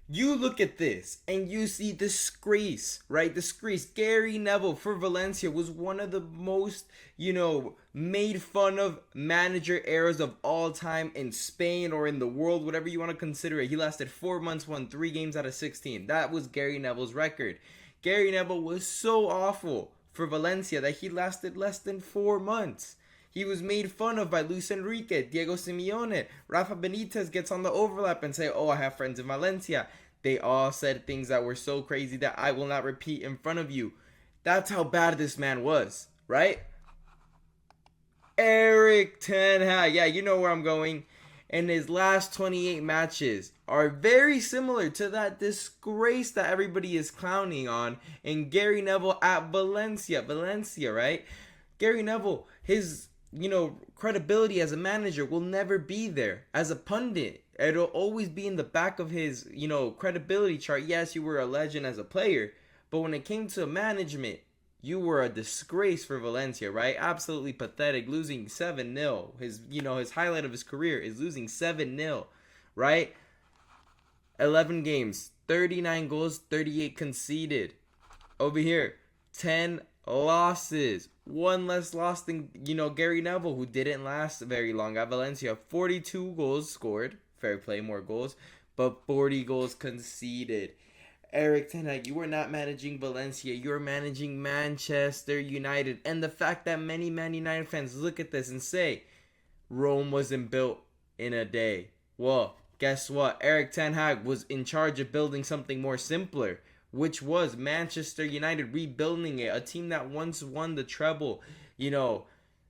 You look at this and you see disgrace, right? Disgrace. Gary Neville for Valencia was one of the most, made fun of manager eras of all time in Spain or in the world, whatever you want to consider it. He lasted 4 months, won 3 games out of 16. That was Gary Neville's record. Gary Neville was so awful for Valencia that he lasted less than 4 months. He was made fun of by Luis Enrique, Diego Simeone. Rafa Benitez gets on the overlap and say, "Oh, I have friends in Valencia." They all said things that were so crazy that I will not repeat in front of you. That's how bad this man was, right? Erik Ten Hag. Yeah, you know where I'm going. And his last 28 matches are very similar to that disgrace that everybody is clowning on in Gary Neville at Valencia. Valencia, right? Gary Neville, his credibility as a manager will never be there. As a pundit, it'll always be in the back of his, credibility chart. Yes, you were a legend as a player, but when it came to management, you were a disgrace for Valencia, right? Absolutely pathetic, losing 7-0. His highlight of his career is losing 7-0, right? 11 games, 39 goals, 38 conceded. Over here, 10 losses. One less loss than, Gary Neville, who didn't last very long at Valencia. 42 goals scored. Fair play, more goals. But 40 goals conceded. Erik Ten Hag, you are not managing Valencia. You're managing Manchester United. And the fact that many Man United fans look at this and say, Rome wasn't built in a day. Well, guess what? Erik Ten Hag was in charge of building something more simpler, which was Manchester United, rebuilding it. A team that once won the treble,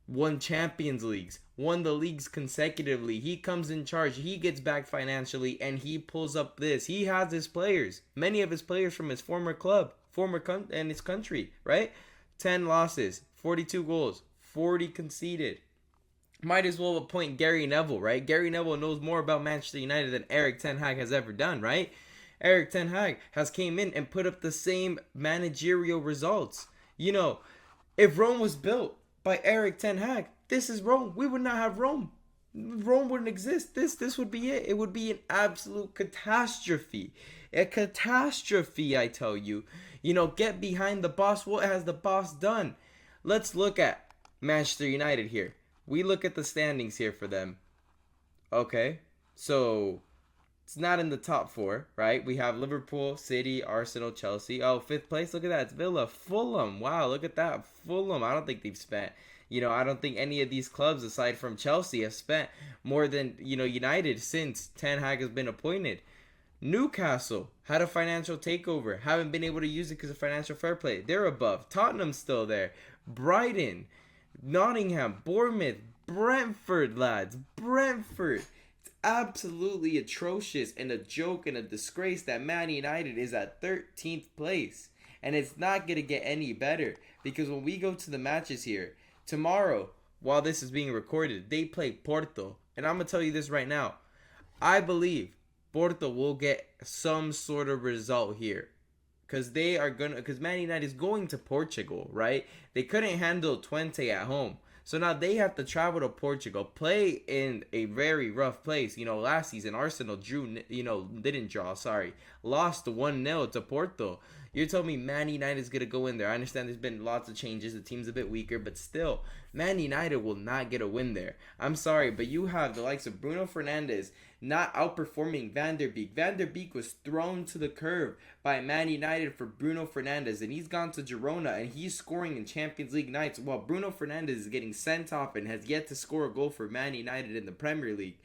won Champions Leagues, won the leagues consecutively. He comes in charge. He gets back financially, and he pulls up this. He has his players, many of his players from his former club, and his country, right? 10 losses, 42 goals, 40 conceded. Might as well appoint Gary Neville, right? Gary Neville knows more about Manchester United than Erik Ten Hag has ever done, right? Erik Ten Hag has came in and put up the same managerial results. If Rome was built by Erik Ten Hag, this is Rome. We would not have Rome. Rome wouldn't exist. This would be it. It would be an absolute catastrophe. A catastrophe, I tell you. Get behind the boss. What has the boss done? Let's look at Manchester United here. We look at the standings here for them. Okay. So it's not in the top four, right? We have Liverpool, City, Arsenal, Chelsea. Oh, fifth place. Look at that. It's Villa, Fulham. Wow, look at that. Fulham. I don't think they've spent. I don't think any of these clubs, aside from Chelsea, have spent more than, United since Ten Hag has been appointed. Newcastle had a financial takeover. Haven't been able to use it because of financial fair play. They're above. Tottenham's still there. Brighton, Nottingham, Bournemouth, Brentford, lads. Brentford. Absolutely atrocious and a joke and a disgrace that Man United is at 13th place. And it's not going to get any better because when we go to the matches here, tomorrow, while this is being recorded, they play Porto. And I'm going to tell you this right now. I believe Porto will get some sort of result here. Because Man United is going to Portugal, right? They couldn't handle Twente at home. So now they have to travel to Portugal, play in a very rough place. Last season, Arsenal didn't draw, lost 1-0 to Porto. You're telling me Man United is going to go in there. I understand there's been lots of changes. The team's a bit weaker, but still, Man United will not get a win there. I'm sorry, but you have the likes of Bruno Fernandes not outperforming Van der Beek. Van der Beek was thrown to the curb by Man United for Bruno Fernandes, and he's gone to Girona, and he's scoring in Champions League nights while Bruno Fernandes is getting sent off and has yet to score a goal for Man United in the Premier League.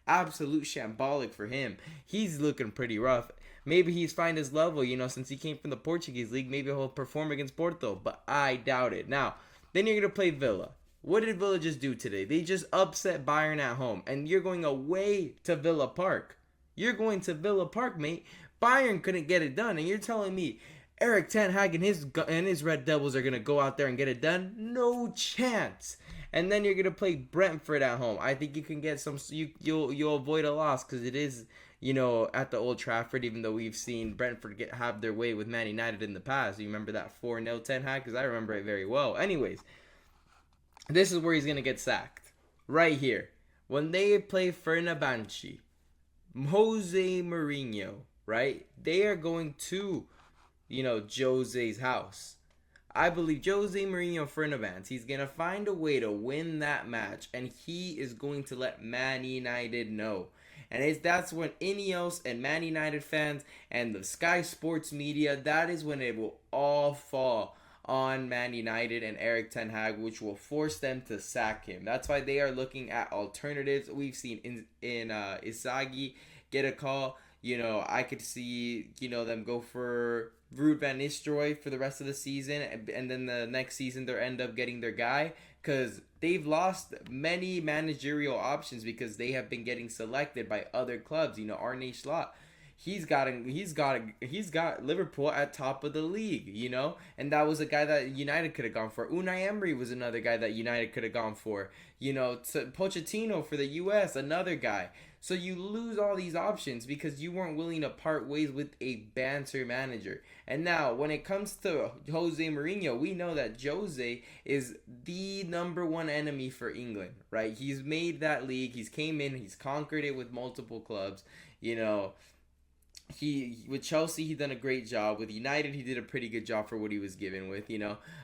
Absolute shambolic for him. He's looking pretty rough. Maybe he's find his level, since he came from the Portuguese league. Maybe he'll perform against Porto, but I doubt it. Now, then you're going to play Villa. What did Villa just do today? They just upset Bayern at home, and you're going away to Villa Park. You're going to Villa Park, mate. Bayern couldn't get it done, and you're telling me Erik Ten Hag and his Red Devils are going to go out there and get it done? No chance. And then you're going to play Brentford at home. I think you can get some. You'll avoid a loss because it is, at the Old Trafford. Even though we've seen Brentford have their way with Man United in the past. You remember that 4-0 Ten Hag? Because I remember it very well. Anyways, this is where he's going to get sacked. Right here. When they play Fenerbahce, Jose Mourinho right? They are going to, Jose's house. I believe Jose Mourinho Fernandes, he's going to find a way to win that match, and he is going to let Man United know. And that's when Ineos and Man United fans and the Sky Sports media, that is when it will all fall on Man United and Erik Ten Hag, which will force them to sack him. That's why they are looking at alternatives. We've seen in Isagi get a call. I could see them go for Ruud van Nistelrooy for the rest of the season, and then the next season they end up getting their guy, because they've lost many managerial options because they have been getting selected by other clubs. Arne Slot, he's got Liverpool at top of the league, and that was a guy that United could have gone for. Unai Emery was another guy that United could have gone for. Pochettino for the US, another guy. So you lose all these options because you weren't willing to part ways with a banter manager. And now, when it comes to Jose Mourinho, we know that Jose is the number one enemy for England, right? He's made that league. He's came in. He's conquered it with multiple clubs. He with Chelsea he done a great job. With United he did a pretty good job for what he was given with.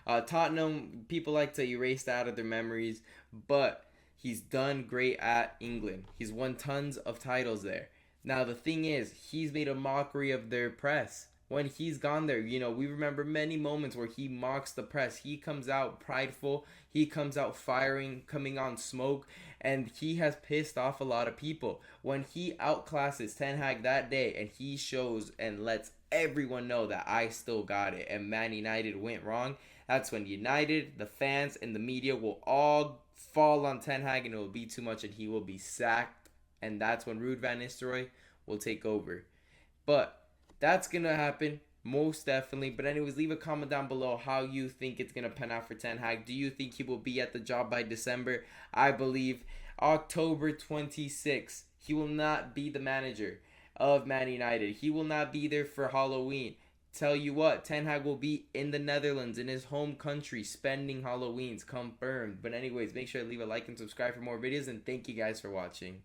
Tottenham, people like to erase that out of their memories, but he's done great at England. He's won tons of titles there. Now the thing is, he's made a mockery of their press. When he's gone there, we remember many moments where he mocks the press. He comes out prideful. He comes out firing, coming on smoke, and he has pissed off a lot of people. When he outclasses Ten Hag that day and he shows and lets everyone know that I still got it and Man United went wrong, that's when United, the fans, and the media will all fall on Ten Hag, and it will be too much and he will be sacked. And that's when Ruud van Nistelrooy will take over. But that's going to happen, most definitely. But anyways, leave a comment down below how you think it's going to pan out for Ten Hag. Do you think he will be at the job by December? I believe October 26th, he will not be the manager of Man United. He will not be there for Halloween. Tell you what, Ten Hag will be in the Netherlands, in his home country, spending Halloweens, confirmed. But anyways, make sure to leave a like and subscribe for more videos, and thank you guys for watching.